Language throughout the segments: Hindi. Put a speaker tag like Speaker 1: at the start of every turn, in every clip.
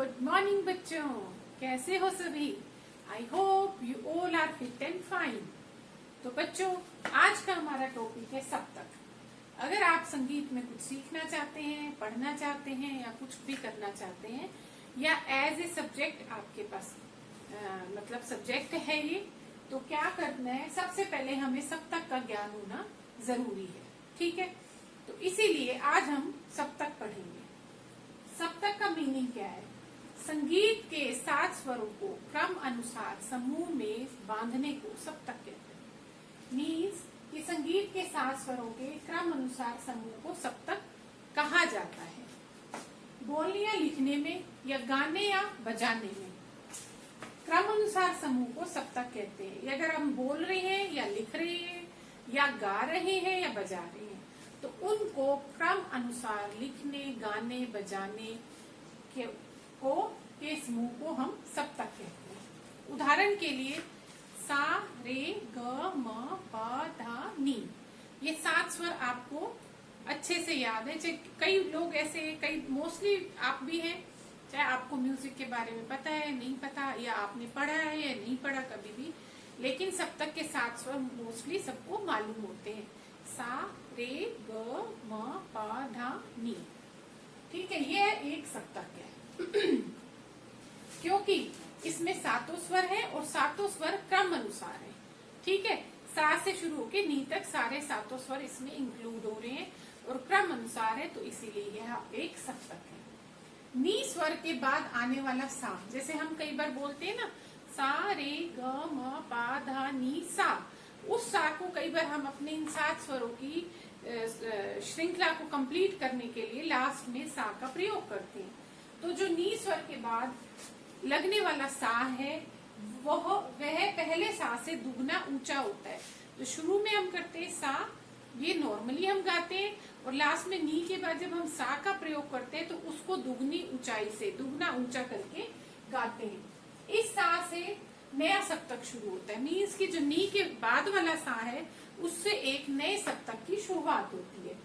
Speaker 1: गुड मॉर्निंग बच्चों, कैसे हो सभी। I hope you all are fit and fine. तो बच्चों, आज का हमारा टॉपिक है सप्तक। अगर आप संगीत में कुछ सीखना चाहते हैं, पढ़ना चाहते हैं या कुछ भी करना चाहते हैं या एज ए सब्जेक्ट आपके पास मतलब सब्जेक्ट है ये, तो क्या करना है, सबसे पहले हमें सप्तक का ज्ञान होना जरूरी है। ठीक है, तो इसीलिए आज हम सप्तक पढ़ेंगे। सप्तक का मीनिंग क्या है? संगीत के 7 स्वरों को क्रम अनुसार समूह में बांधने को सप्तक कहते हैं। मीन्स कि संगीत के 7 स्वरों के क्रम अनुसार समूह को सप्तक कहा जाता है। बोलने या लिखने में या गाने या बजाने में क्रम अनुसार समूह को सप्तक कहते हैं। अगर हम बोल रहे हैं या लिख रहे हैं या गा रहे हैं या बजा रहे हैं तो उनको क्रम अनुसार लिखने, गाने, बजाने के समूह को हम सप्तक कहते हैं। उदाहरण के लिए सा, रे, ग, म, प, ध, नी, ये 7 स्वर आपको अच्छे से याद है। कई लोग ऐसे, कई मोस्टली आप भी हैं, चाहे आपको म्यूजिक के बारे में पता है, नहीं पता, या आपने पढ़ा है या नहीं पढ़ा कभी भी, लेकिन सप्तक के 7 स्वर मोस्टली सबको मालूम होते हैं। सा, रे, ग, म, प, ध, नी। ठीक है, ये एक सप्तक है क्योंकि इसमें 7 स्वर है और 7 स्वर क्रम अनुसार है। ठीक है, सा से शुरू होके नी तक सारे 7 स्वर इसमें इंक्लूड हो रहे हैं और क्रम अनुसार है, तो इसीलिए यह एक सप्तक है। नी स्वर के बाद आने वाला सा, जैसे हम कई बार बोलते हैं ना, सा, रे, ग, म, प, ध, नी, सा, उस सा को कई बार हम अपने इन 7 स्वरों की श्रृंखला को कंप्लीट करने के लिए लास्ट में सा का प्रयोग करते हैं। तो जो नी स्वर के बाद लगने वाला सा है वह पहले सा से दुगना ऊंचा होता है। जो शुरू में हम करते हैं सा, ये नॉर्मली हम गाते हैं, और लास्ट में नी के बाद जब हम सा का प्रयोग करते हैं तो उसको दुगनी ऊंचाई से दुगना ऊंचा करके गाते हैं। इस सा से नया सप्तक शुरू होता है। मीन्स की जो नी के बाद वाला सा है उससे एक नए सप्तक की शुरुआत होती है।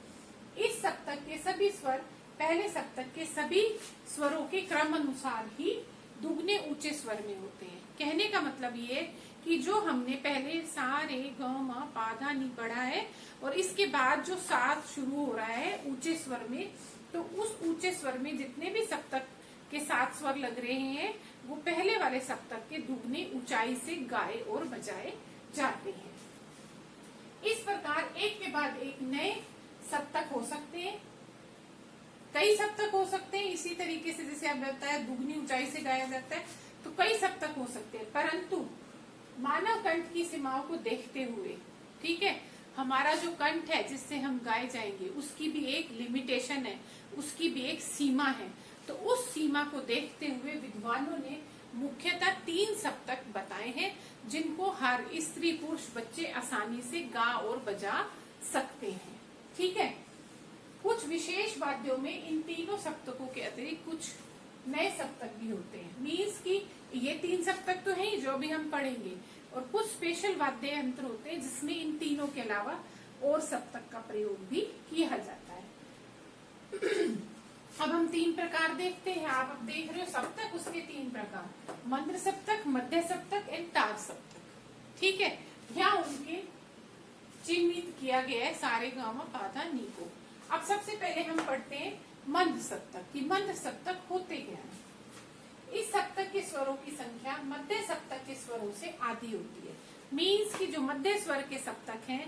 Speaker 1: इस सप्तक के सभी स्वर पहले सप्तक के सभी स्वरों के क्रम अनुसार ही दुगने ऊंचे स्वर में होते हैं। कहने का मतलब ये कि जो हमने पहले सा, रे, ग, म, प, ध, नी पढ़ा है और इसके बाद जो सा शुरू हो रहा है ऊंचे स्वर में, तो उस ऊंचे स्वर में जितने भी सप्तक के 7 स्वर लग रहे हैं वो पहले वाले सप्तक के दुगने ऊंचाई से गाए और बजाए जाते हैं। इस प्रकार एक के बाद एक नए सप्तक हो सकते हैं, कई सप्तक हो सकते हैं। इसी तरीके से जैसे आप बताया दुगनी ऊंचाई से गाया जाता है, तो कई सप्तक हो सकते हैं, परंतु मानव कंठ की सीमाओं को देखते हुए, ठीक है, हमारा जो कंठ है जिससे हम गाए जाएंगे उसकी भी एक लिमिटेशन है, उसकी भी एक सीमा है। तो उस सीमा को देखते हुए विद्वानों ने मुख्यतः 3 सप्तक बताए हैं जिनको हर स्त्री पुरुष बच्चे आसानी से गा और बजा सकते हैं। ठीक है, कुछ विशेष वाद्यों में इन तीनों सप्तकों के अतिरिक्त कुछ नए सप्तक भी होते हैं। मीन्स की ये 3 सप्तक तो है जो भी हम पढ़ेंगे, और कुछ स्पेशल वाद्य यंत्र होते हैं जिसमें इन तीनों के अलावा और सप्तक का प्रयोग भी किया जाता है। अब हम 3 प्रकार देखते हैं। आप अब देख रहे हो सप्तक, उसके 3 प्रकार, मंद्र सप्तक, मध्य सप्तक एंड तार सप्तक। ठीक है, यहाँ उनके चिन्हित किया गया है सारे ग, म, प, ध, नी को। अब सबसे पहले हम पढ़ते हैं मंद्र सप्तक की मंद्र सप्तक होते क्या है। इस सप्तक के स्वरों की संख्या मध्य सप्तक के स्वरों से आधी होती है। मीन्स की जो मध्य स्वर के सप्तक हैं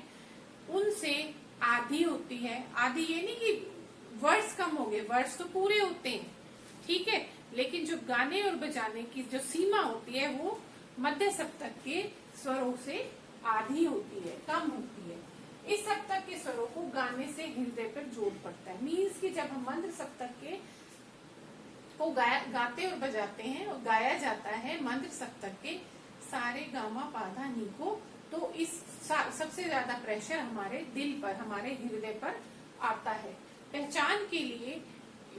Speaker 1: उनसे आधी होती है। आधी ये नहीं कि वर्ड्स कम हो गए, वर्ड्स तो पूरे होते हैं, ठीक है, लेकिन जो गाने और बजाने की जो सीमा होती है वो मध्य सप्तक के स्वरों से आधी होती है, कम होती है। इस सप्तक के स्वरों को गाने से हृदय पर जोर पड़ता है। मीन्स कि जब हम मंद्र सप्तक के को गाते और बजाते हैं और गाया जाता है मंद्र सप्तक के सारे गामा पाधा नी को, तो इस सबसे ज्यादा प्रेशर हमारे दिल पर, हमारे हृदय पर आता है। पहचान के लिए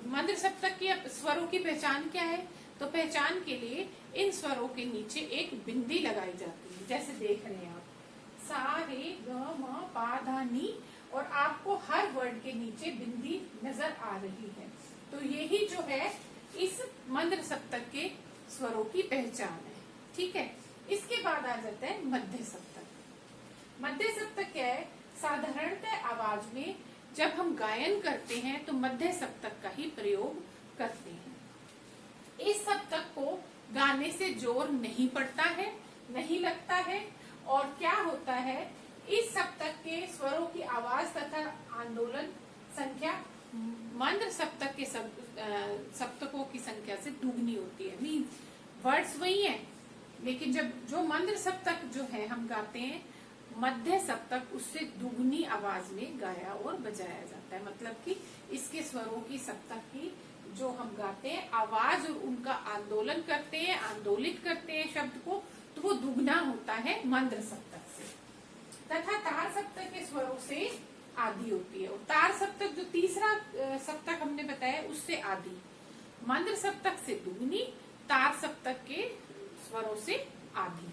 Speaker 1: मंद्र सप्तक के स्वरों की पहचान क्या है? तो पहचान के लिए इन स्वरों के नीचे एक बिंदी लगाई जाती है, जैसे देख रहे हैं आप, सा, रे, ग, म, प, ध, नी, और आपको हर वर्ड के नीचे बिंदी नजर आ रही है। तो यही जो है इस मंद्र सप्तक के स्वरों की पहचान है। ठीक है, इसके बाद आ जाता है मध्य सप्तक। मध्य सप्तक क्या है? साधारणतः आवाज में जब हम गायन करते हैं तो मध्य सप्तक का ही प्रयोग करते हैं। इस सप्तक को गाने से जोर नहीं पड़ता है, नहीं लगता है, और क्या होता है, इस सप्तक के स्वरों की आवाज तथा आंदोलन संख्या मंद्र सप्तक के सप्तकों की संख्या से दुगनी होती है। मीन वर्ड्स वही है, लेकिन जब जो मंद्र सप्तक जो है हम गाते हैं, मध्य सप्तक उससे दुगनी आवाज में गाया और बजाया जाता है। मतलब कि इसके स्वरों की सप्तक की जो हम गाते हैं आवाज और उनका आंदोलन करते हैं, आंदोलित करते हैं शब्द को, तो वो दुगना होता है मंद्र सप्तक से। तथा तार सप्तक के स्वरों से आदि होती है, और तार सप्तक जो तीसरा सप्तक हमने बताया उससे आदि। मंद्र सप्तक से दुगनी, तार सप्तक के स्वरों से आदि।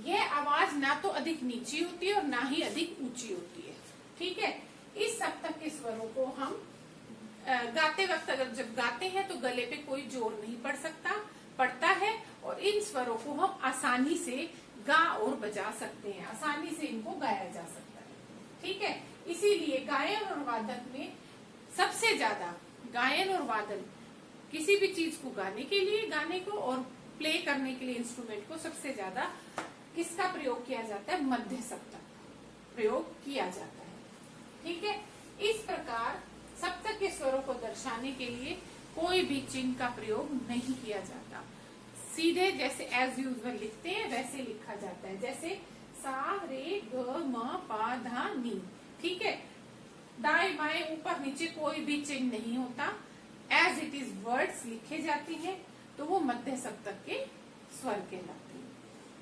Speaker 1: यह आवाज ना तो अधिक नीची होती है और ना ही अधिक ऊंची होती है। ठीक है, इस सप्तक के स्वरों को हम गाते वक्त अगर जब गाते हैं तो गले पे कोई जोर नहीं पड़ता है, और इन स्वरों को हम आसानी से गा और बजा सकते हैं, आसानी से इनको गाया जा सकता है। ठीक है, इसीलिए गायन और वादन में सबसे ज्यादा गायन और वादन किसी भी चीज को गाने के लिए, गाने को और प्ले करने के लिए इंस्ट्रूमेंट को सबसे ज्यादा किसका प्रयोग किया जाता है? मध्य सप्तक प्रयोग किया जाता है। ठीक है, इस प्रकार सप्तक के स्वरों को दर्शाने के लिए कोई भी चिन्ह का प्रयोग नहीं किया जाता, सीधे जैसे एज यूजुअल लिखते हैं वैसे लिखा जाता है, जैसे सा रे ग म पा धा नी। ठीक है, दाएं बाएं ऊपर नीचे कोई भी चिन्ह नहीं होता, एज इट इज वर्ड्स लिखे जाती हैं, तो वो मध्य सप्तक के स्वर कहलाते हैं।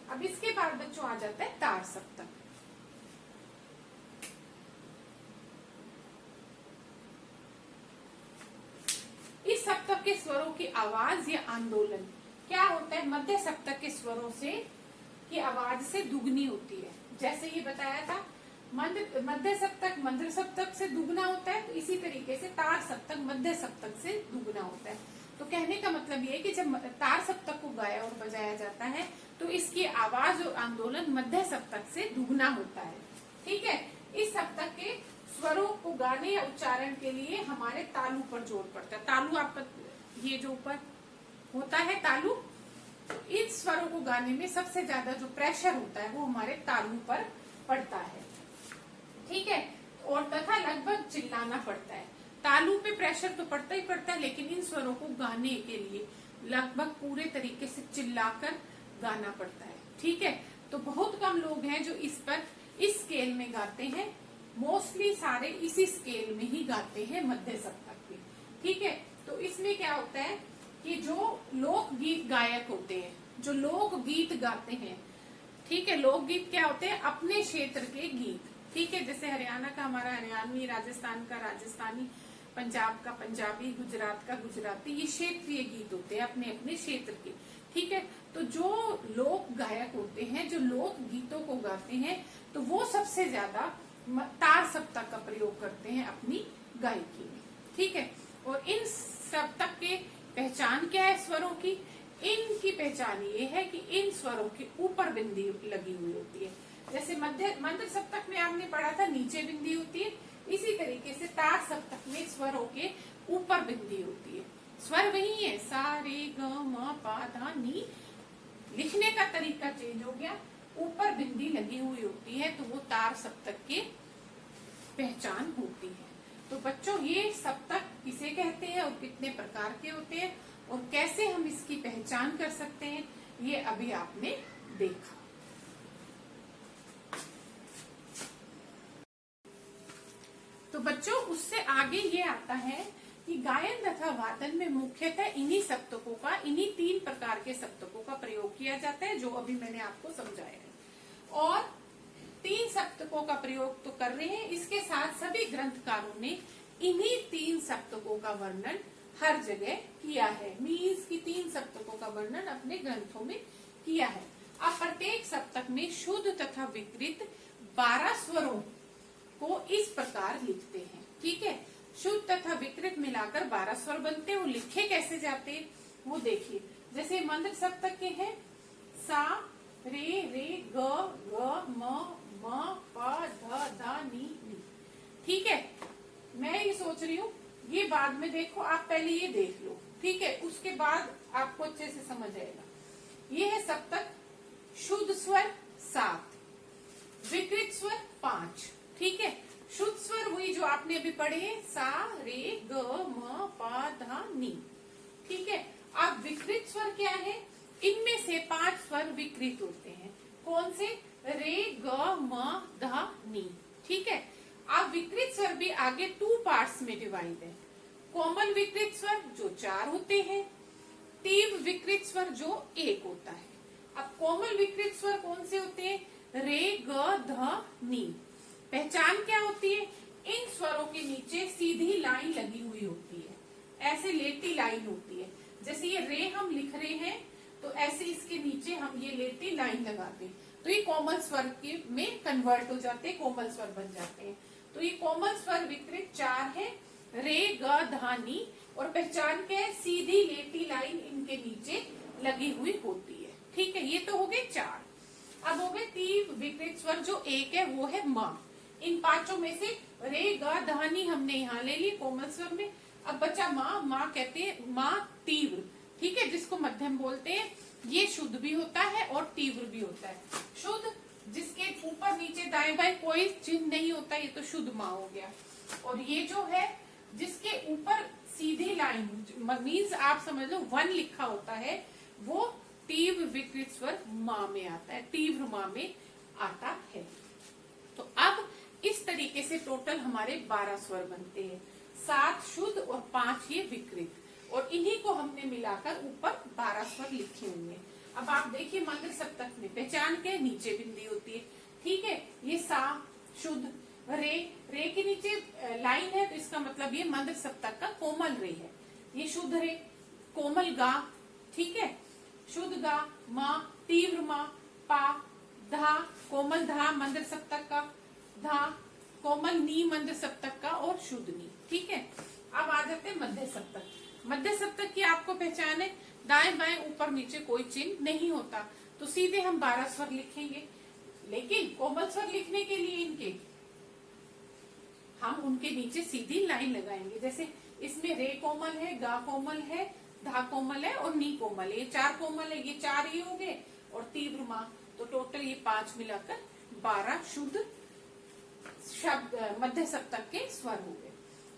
Speaker 1: अब इसके बाद बच्चों आ जाता है तार सप्तक। इस सप्तक के स्वरों की आवाज या आंदोलन क्या होता है? मध्य सप्तक के स्वरों से की आवाज से दुगनी होती है। जैसे ये बताया था, मध्य सप्तक मंद्र सप्तक से दुगना होता है, तो इसी तरीके से तार सप्तक मध्य सप्तक से दुगना होता है। तो कहने का मतलब ये है कि जब तार सप्तक को गाया और बजाया जाता है तो इसकी आवाज और आंदोलन मध्य सप्तक से दुगना होता है। ठीक है, इस सप्तक के स्वरों को गाने या उच्चारण के लिए हमारे तालु पर जोर पड़ता है। तालु आपका ये जो ऊपर होता है तालु, तो इन स्वरों को गाने में सबसे ज्यादा जो प्रेशर होता है वो हमारे तालु पर पड़ता है। ठीक है, और तथा लगभग चिल्लाना पड़ता है। तालु पे प्रेशर तो पड़ता ही पड़ता है, लेकिन इन स्वरों को गाने के लिए लगभग पूरे तरीके से चिल्लाकर गाना पड़ता है। ठीक है, तो बहुत कम लोग हैं जो इस स्केल में गाते हैं, मोस्टली सारे इसी स्केल में ही गाते हैं मध्य सप्तक के। ठीक है, तो इसमें क्या होता है कि जो लोकगीत गायक होते हैं, जो लोकगीत गाते हैं, ठीक है, लोकगीत क्या होते हैं? अपने क्षेत्र के गीत। ठीक है, जैसे हरियाणा का हमारा हरियाणवी, राजस्थान का राजस्थानी, पंजाब का पंजाबी, गुजरात का गुजराती, ये क्षेत्रीय गीत होते हैं अपने अपने क्षेत्र के। ठीक है, तो जो लोक गायक होते हैं, जो लोक गीतों को गाते हैं, तो वो सबसे ज्यादा तार सप्तक का प्रयोग करते हैं अपनी गायकी में। ठीक है, और इन सप्तक के पहचान क्या है स्वरों की? इनकी पहचान ये है कि इन स्वरों के ऊपर बिंदी लगी हुई होती है। जैसे मंद्र सप्तक में आपने पढ़ा था नीचे बिंदी होती है, इसी तरीके से तार सप्तक में स्वरों के ऊपर बिंदी होती है। स्वर वही है, सा रे ग म पा धा नी, लिखने का तरीका चेंज हो गया, ऊपर बिंदी लगी हुई होती है, तो वो तार सप्तक की पहचान होती है। तो बच्चों, ये सप्तक किसे कहते हैं और कितने प्रकार के होते हैं और कैसे हम इसकी पहचान कर सकते हैं, ये अभी आपने देखा। तो बच्चों, उससे आगे ये आता है कि गायन तथा वादन में मुख्यतः इन्हीं सप्तकों का, इन्हीं 3 प्रकार के सप्तकों का प्रयोग किया जाता है, जो अभी मैंने आपको समझाया है। और 3 सप्तकों का प्रयोग तो कर रहे हैं, इसके साथ सभी ग्रंथकारों ने इन्हीं 3 सप्तकों का वर्णन हर जगह किया है। मीन्स की 3 सप्तकों का वर्णन अपने ग्रंथों में किया है। अब प्रत्येक सप्तक में शुद्ध तथा विकृत 12 स्वरों को इस प्रकार लिखते हैं। ठीक है, शुद्ध तथा विकृत मिलाकर 12 स्वर बनते हैं। वो लिखे कैसे जाते हैं वो देखिए। जैसे मंद सप्तक के हैं सा रे रे ग ग म प ध ध नी नी। ठीक है, मैं ये सोच रही हूँ ये बाद में देखो, आप पहले ये देख लो, ठीक है, उसके बाद आपको अच्छे से समझ आएगा। ये है सप्तक, शुद्ध स्वर 7, विकृत स्वर 5। ठीक है, शुद्ध स्वर वही जो आपने अभी पढ़े हैं सा रे ग म प ध नी। ठीक है, अब विकृत स्वर क्या है? इनमें से 5 स्वर विकृत होते हैं। कौन से? रे ग म ध नी। ठीक है, अब विकृत स्वर भी आगे 2 पार्ट्स में डिवाइड है। कोमल विकृत स्वर जो 4 होते हैं, तीव्र विकृत स्वर जो 1 होता है। अब कोमल विकृत स्वर कौन से होते हैं? रे ग ध नी। पहचान क्या होती है? इन स्वरों के नीचे सीधी लाइन लगी हुई होती है, ऐसे लेटी लाइन होती है। जैसे ये रे हम लिख रहे हैं तो ऐसे इसके नीचे हम ये लेटी लाइन लगाते हैं तो ये कोमल स्वर के में कन्वर्ट हो जाते हैं, कोमल स्वर बन जाते हैं। तो ये कोमल स्वर विकृत 4 है, रे ग ध नी। और पहचान क्या है? सीधी लेटी लाइन इनके नीचे लगी हुई होती है। ठीक है, ये तो हो गए 4। अब हो गए तीव्र विकृत स्वर जो 1 है, वो है म। इन 5 में से रे ग ध नी हमने यहाँ ले ली कोमल स्वर में। अब बचा माँ, माँ कहते हैं माँ तीव्र। ठीक है, जिसको मध्यम बोलते हैं। ये शुद्ध भी होता है और तीव्र भी होता है। शुद्ध जिसके ऊपर नीचे दाएं बाएं कोई चिन्ह नहीं होता, ये तो शुद्ध माँ हो गया। और ये जो है जिसके ऊपर सीधी लाइन मीन्स आप समझ लो 1 लिखा होता है, वो तीव्र विकृत स्वर माँ में आता है, तीव्र माँ में आता है। तो अब इस तरीके से टोटल हमारे 12 स्वर बनते हैं, 7 शुद्ध और 5 ये विकृत। और इन्हीं को हमने मिलाकर ऊपर 12 स्वर लिखे हुए हैं। अब आप देखिए मंद सप्तक में पहचान के नीचे बिंदी होती है। ठीक है, ये सा शुद्ध, रे रे के नीचे लाइन है तो इसका मतलब ये मंद सप्तक का कोमल रे है। ये शुद्ध रे, कोमल गा। ठीक है, शुद्ध गा, माँ तीव्र माँ, पा धा कोमल धा मंद सप्तक का, धा कोमल नी मंद सप्तक का और शुद्ध नी। ठीक है, अब आ जाते हैं मध्य सप्तक। मध्य सप्तक की आपको पहचान है, दाएं बाएं ऊपर नीचे कोई चिन्ह नहीं होता, तो सीधे हम 12 स्वर लिखेंगे। लेकिन कोमल स्वर लिखने के लिए इनके हम उनके नीचे सीधी लाइन लगाएंगे। जैसे इसमें रे कोमल है, गा कोमल है, धा कोमल है और नी कोमल है। ये 4 कोमल है, ये 4 ही हो गए और तीव्र माँ, तो टोटल ये 5 मिलाकर 12 शुद्ध शब्द मध्य सप्तक के स्वर हो गए।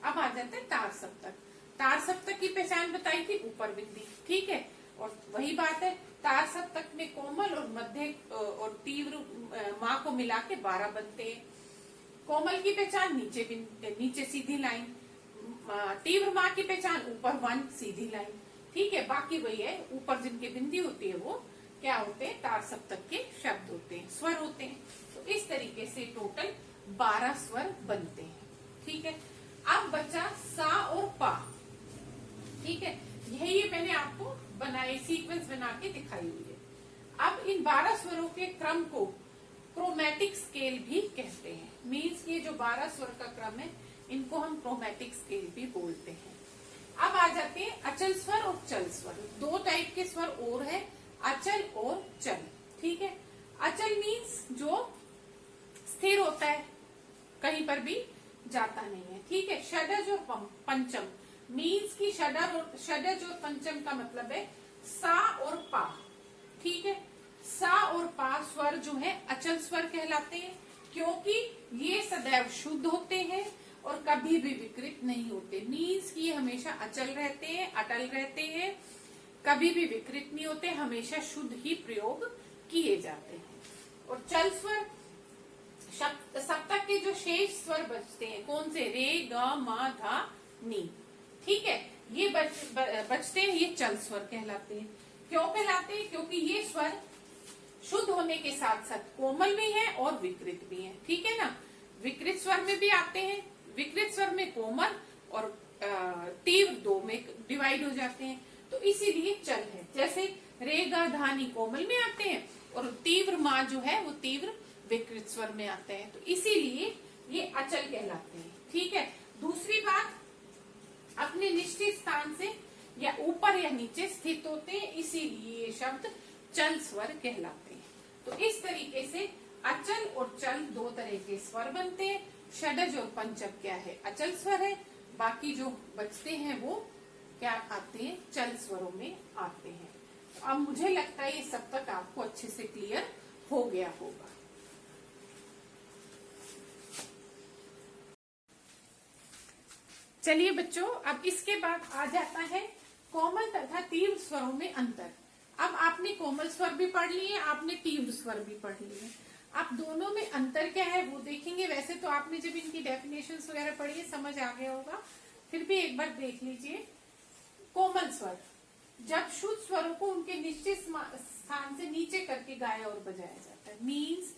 Speaker 1: अब आ जाते हैं तार सप्तक। तार सप्तक की पहचान बताई थी, ऊपर बिंदी। ठीक है, और वही बात है, तार सप्तक में कोमल और मध्य और तीव्र माँ को मिला के 12 बनते हैं। कोमल की पहचान नीचे सीधी लाइन, तीव्र माँ की पहचान ऊपर 1 सीधी लाइन। ठीक है, बाकी वही है, ऊपर जिनके बिंदी होती है वो क्या होते हैं? तार सप्तक के शब्द होते हैं, स्वर होते हैं। तो इस तरीके से टोटल 12 स्वर बनते हैं। ठीक है, अब बचा सा और पा। ठीक है, यही मैंने आपको बनाई सीक्वेंस बना के दिखाई हुई है। अब इन 12 स्वरों के क्रम को क्रोमैटिक स्केल भी कहते हैं। मीन्स ये जो 12 स्वर का क्रम है इनको हम क्रोमैटिक स्केल भी बोलते हैं। अब आ जाते हैं अचल स्वर और चल स्वर। 2 टाइप के स्वर और है, अचल और चल। ठीक है, अचल मीन्स जो स्थिर होता है, कहीं पर भी जाता नहीं है। ठीक है, षडज और पंचम मीन्स की षडज और पंचम का मतलब है सा और पा। ठीक है, सा और पा स्वर जो है अचल स्वर कहलाते हैं, क्योंकि ये सदैव शुद्ध होते हैं और कभी भी विकृत नहीं होते। मीन्स की ये हमेशा अचल रहते हैं, अटल रहते हैं, कभी भी विकृत नहीं होते, हमेशा शुद्ध ही प्रयोग किए जाते हैं। और चल स्वर सप्तक के जो शेष स्वर बचते हैं, कौन से? रे ग म धा नी। ठीक है, ये बचते हैं, ये चल स्वर कहलाते हैं। क्यों कहलाते हैं? क्योंकि ये स्वर शुद्ध होने के साथ साथ कोमल भी है और विकृत भी है। ठीक है ना, विकृत स्वर में भी आते हैं, विकृत स्वर में कोमल और तीव्र 2 में डिवाइड हो जाते हैं, तो इसीलिए चल है। जैसे रे गा धा नी कोमल में आते हैं और तीव्र माँ जो है वो तीव्र विकृत स्वर में आते हैं, तो इसीलिए ये अचल कहलाते हैं। ठीक है, दूसरी बात निश्चित स्थान से या ऊपर या नीचे स्थित होते हैं, इसीलिए ये शब्द चल स्वर कहलाते हैं। तो इस तरीके से अचल और चल दो तरह के स्वर बनते हैं। षडज और पंचम क्या है, अचल स्वर है, बाकी जो बचते हैं वो क्या आते हैं, चल स्वरों में आते हैं। अब मुझे लगता है ये सब तक आपको अच्छे से क्लियर हो गया होगा। चलिए बच्चों, अब इसके बाद आ जाता है कोमल तथा तीव्र स्वरों में अंतर। अब आपने कोमल स्वर भी पढ़ लिए, आपने तीव्र स्वर भी पढ़ लिए, अब दोनों में अंतर क्या है वो देखेंगे। वैसे तो आपने जब इनकी डेफिनेशंस वगैरह पढ़ी है समझ आ गया होगा, फिर भी एक बार देख लीजिए। कोमल स्वर, जब शुद्ध स्वरों को उनके निश्चित स्थान से नीचे करके गाया और बजाया जाता है। मीन्स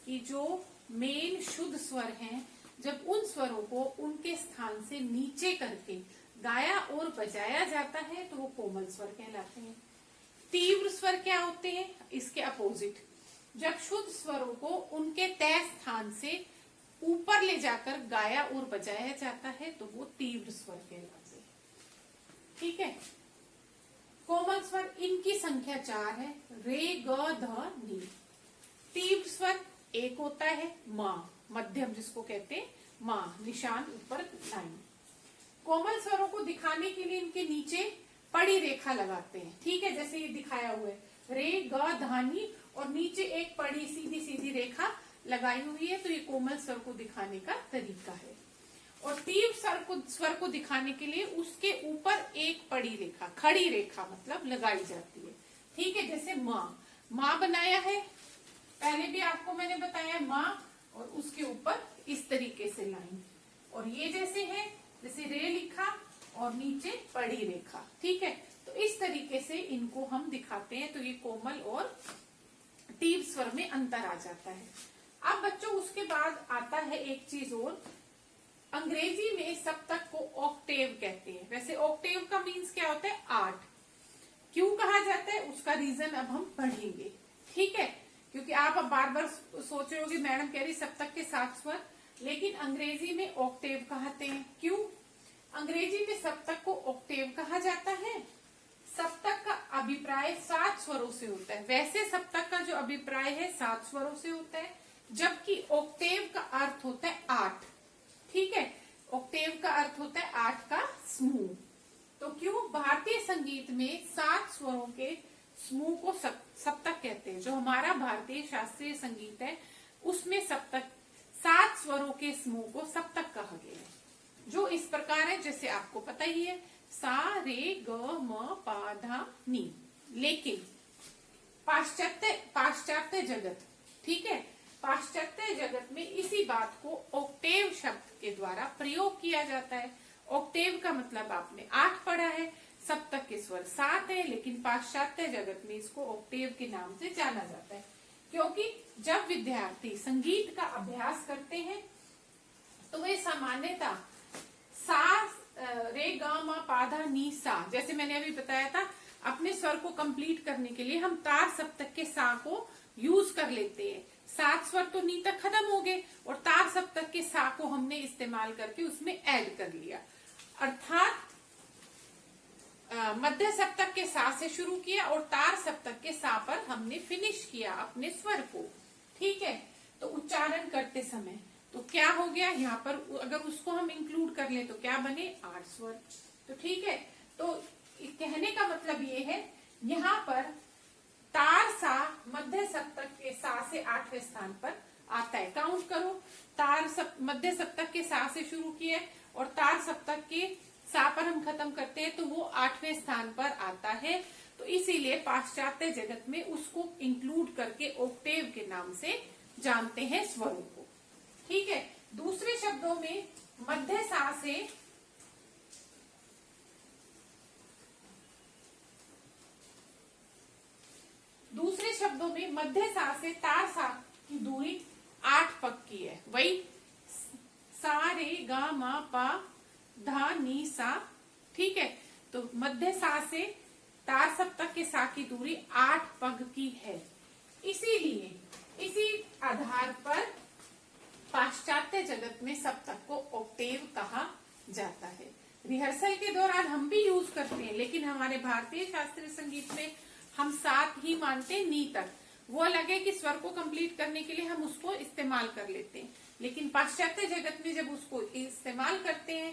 Speaker 1: कि जो मेन शुद्ध स्वर हैं, जब उन स्वरों को उनके स्थान से नीचे करके गाया और बजाया जाता है तो वो कोमल स्वर कहलाते हैं। तीव्र स्वर क्या होते हैं, इसके अपोजिट, जब शुद्ध स्वरों को उनके तय स्थान से ऊपर ले जाकर गाया और बजाया जाता है तो वो तीव्र स्वर कहलाते हैं। ठीक है, कोमल स्वर इनकी संख्या 4 है, रे ग ध नी। तीव्र स्वर एक होता है, मां, मध्यम जिसको कहते हैं मां, निशान ऊपर लाइन। कोमल स्वरों को दिखाने के लिए इनके नीचे पड़ी रेखा लगाते हैं। ठीक है, जैसे ये दिखाया हुआ है, रे ग धानी और नीचे एक पड़ी सीधी सीधी रेखा लगाई हुई है, तो ये कोमल स्वर को दिखाने का तरीका है। और तीव्र स्वर को दिखाने के लिए उसके ऊपर एक पड़ी रेखा, खड़ी रेखा मतलब लगाई जाती है। ठीक है, जैसे मां, मां बनाया है, पहले भी आपको मैंने बताया मां, और उसके ऊपर इस तरीके से लाइन, और ये जैसे है, जैसे रे लिखा और नीचे पड़ी रेखा। ठीक है, तो इस तरीके से इनको हम दिखाते हैं, तो ये कोमल और तीव्र स्वर में अंतर आ जाता है। अब बच्चों उसके बाद आता है एक चीज और, अंग्रेजी में सप्तक को ऑक्टेव कहते हैं। वैसे ऑक्टेव का मीन्स क्या होता है, 8। क्यों कहा जाता है उसका रीजन अब हम पढ़ेंगे। ठीक है, क्योंकि आप अब बार बार सोच रहे हो कि मैडम कह रही सप्तक के 7 स्वर, लेकिन अंग्रेजी में ऑक्टेव कहते हैं। क्यों अंग्रेजी में सप्तक को ऑक्टेव कहा जाता है? सप्तक का अभिप्राय 7 स्वरों से होता है। वैसे सप्तक का जो अभिप्राय है 7 स्वरों से होता है, जबकि ऑक्टेव का अर्थ होता है 8। ठीक है, ऑक्टेव का अर्थ होता है 8 का समूह। तो क्यों भारतीय संगीत में 7 स्वरों के समूह को सप्तक कहते हैं। जो हमारा भारतीय शास्त्रीय संगीत है उसमें सप्तक 7 स्वरों के समूह को सप्तक कहा गया है, जो इस प्रकार है, जैसे आपको पता ही है, सा रे ग म पा धा नी। लेकिन पाश्चात्य जगत, ठीक है, पाश्चात्य जगत में इसी बात को ऑक्टेव शब्द के द्वारा प्रयोग किया जाता है। ऑक्टेव का मतलब आपने 8 पढ़ा है, सप्तक के स्वर 7 है, लेकिन पाश्चात्य जगत में इसको ऑक्टेव के नाम से जाना जाता है। क्योंकि जब विद्यार्थी संगीत का अभ्यास करते हैं तो वे सामान्यतः सा रे गा मा पा धा नी सा, जैसे मैंने अभी बताया था, अपने स्वर को कंप्लीट करने के लिए हम तार सप्तक के सा को यूज कर लेते हैं। 7 स्वर तो नी तक खत्म हो गए और तार सप्तक के सा को हमने इस्तेमाल करके उसमें ऐड कर लिया, अर्थात मध्य सप्तक के सा से शुरू किया और तार सप्तक के सा पर हमने फिनिश किया अपने स्वर को। ठीक है, तो उच्चारण करते समय तो क्या हो गया यहाँ पर, अगर उसको हम इंक्लूड कर ले तो क्या बने, 8 स्वर। तो ठीक है, तो कहने का मतलब ये है, यहाँ पर तार सा मध्य सप्तक के सा से 8वें स्थान पर आता है। काउंट करो, मध्य सप्तक के सा से शुरू किए और तार सप्तक के सा पर हम खत्म करते हैं तो वो 8वें स्थान पर आता है। तो इसीलिए पाश्चात्य जगत में उसको इंक्लूड करके ऑक्टेव के नाम से जानते हैं स्वरों को। ठीक है, दूसरे शब्दों में मध्य सा से तार सा की दूरी 8 पग की है। वही सा रे गा मा पा धा नी सा। ठीक है, तो मध्य सा से तार सप्तक के सा की दूरी 8 पग की है। इसीलिए इसी आधार पर पाश्चात्य जगत में सप्तक को ऑक्टेव कहा जाता है। रिहर्सल के दौरान हम भी यूज करते हैं, लेकिन हमारे भारतीय शास्त्रीय संगीत में हम 7 ही मानते हैं नी तक। वो अलग है कि स्वर को कंप्लीट करने के लिए हम उसको इस्तेमाल कर लेते हैं, लेकिन पाश्चात्य जगत में जब उसको इस्तेमाल करते हैं,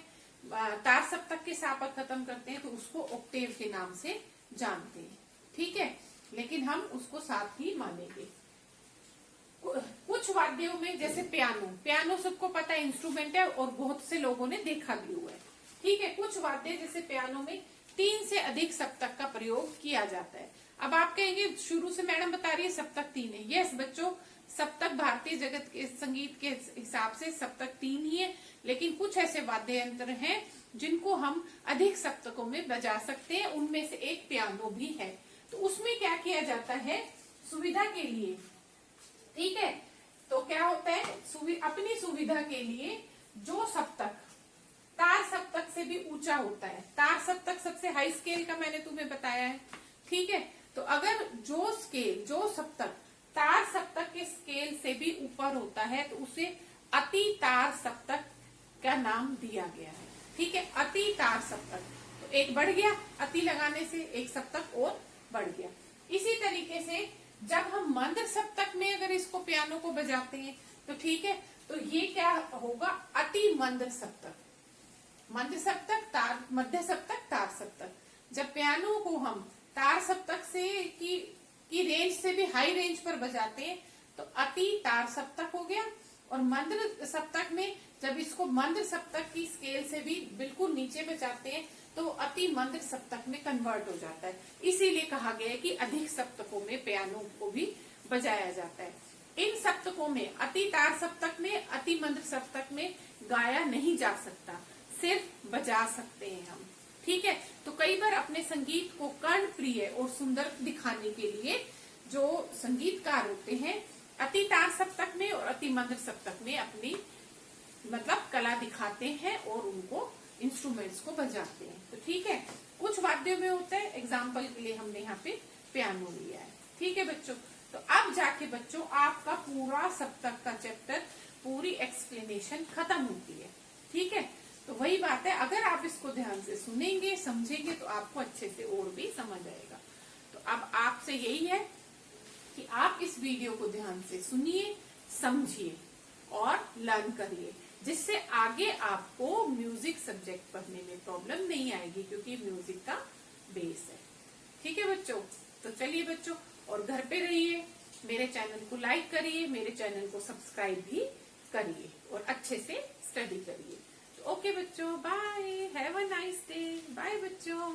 Speaker 1: तार सप्तक के सा पर खत्म करते हैं, तो उसको ऑक्टेव के नाम से जानते हैं। ठीक है, लेकिन हम उसको 7 ही मानेंगे। कुछ वाद्यों में जैसे पियानो सबको पता है इंस्ट्रूमेंट है और बहुत से लोगों ने देखा भी हुआ है। ठीक है, कुछ वाद्य जैसे पियानो में 3 से अधिक सप्तक का प्रयोग किया जाता है। अब आप कहेंगे शुरू से मैडम बता रही है सप्तक 3 है। यस बच्चों, सप्तक भारतीय जगत के संगीत के हिसाब से सप्तक 3 ही है, लेकिन कुछ ऐसे वाद्य यंत्र हैं जिनको हम अधिक सप्तकों में बजा सकते हैं, उनमें से एक पियानो भी है। तो उसमें क्या किया जाता है, सुविधा के लिए, ठीक है, तो क्या होता है, अपनी सुविधा के लिए जो सप्तक तार सप्तक से भी ऊंचा होता है, तार सप्तक सबसे हाई स्केल का मैंने तुम्हें बताया है। ठीक है, तो अगर जो सप्तक तार सप्तक के स्केल से भी ऊपर होता है तो उसे अति तार सप्तक का नाम दिया गया है। ठीक है, अति तार सप्तक, तो एक बढ़ गया, अति लगाने से एक सप्तक और बढ़ गया। इसी तरीके से जब हम मंद सप्तक में अगर इसको पियानो को बजाते हैं तो ठीक है, तो ये क्या होगा, अति मंद सप्तक, मंद सप्तक, तार, मध्य सप्तक, तार सप्तक। जब पियानो को हम तार सप्तक से की रेंज से भी हाई रेंज पर बजाते हैं तो अति तार सप्तक हो गया, और मंद सप्तक में जब इसको मंद सप्तक की स्केल से भी बिल्कुल नीचे बजाते हैं तो अति मंद सप्तक में कन्वर्ट हो जाता है। इसीलिए कहा गया है कि अधिक सप्तकों में पियानो को भी बजाया जाता है। इन सप्तकों में अति तार सप्तक में, अति मंद सप्तक में गाया नहीं जा सकता, सिर्फ बजा सकते हैं हम। ठीक है, तो कई बार अपने संगीत को कर्णप्रिय और सुंदर दिखाने के लिए जो संगीतकार होते हैं अति तार सप्तक में और अति मंद सप्तक में अपनी मतलब कला दिखाते हैं और उनको इंस्ट्रूमेंट्स को बजाते हैं। तो ठीक है, कुछ वाद्यों में होता है, एग्जाम्पल के लिए हमने यहाँ पे पियानो लिया है। ठीक है बच्चों, तो अब जाके बच्चों आपका पूरा सप्तक का चैप्टर, पूरी एक्सप्लेनेशन खत्म होती है। ठीक है, तो वही बात है, अगर आप इसको ध्यान से सुनेंगे, समझेंगे तो आपको अच्छे से और भी समझ आएगा। तो अब आपसे यही है कि आप इस वीडियो को ध्यान से सुनिए, समझिए और लर्न करिए, जिससे आगे आपको म्यूजिक सब्जेक्ट पढ़ने में प्रॉब्लम नहीं आएगी, क्योंकि म्यूजिक का बेस है। ठीक है बच्चों, तो चलिए बच्चों, और घर पे रहिए, मेरे चैनल को लाइक करिए, मेरे चैनल को सब्सक्राइब भी करिए और अच्छे से स्टडी करिए। तो ओके बच्चों, bye, have a nice day, bye बच्चों।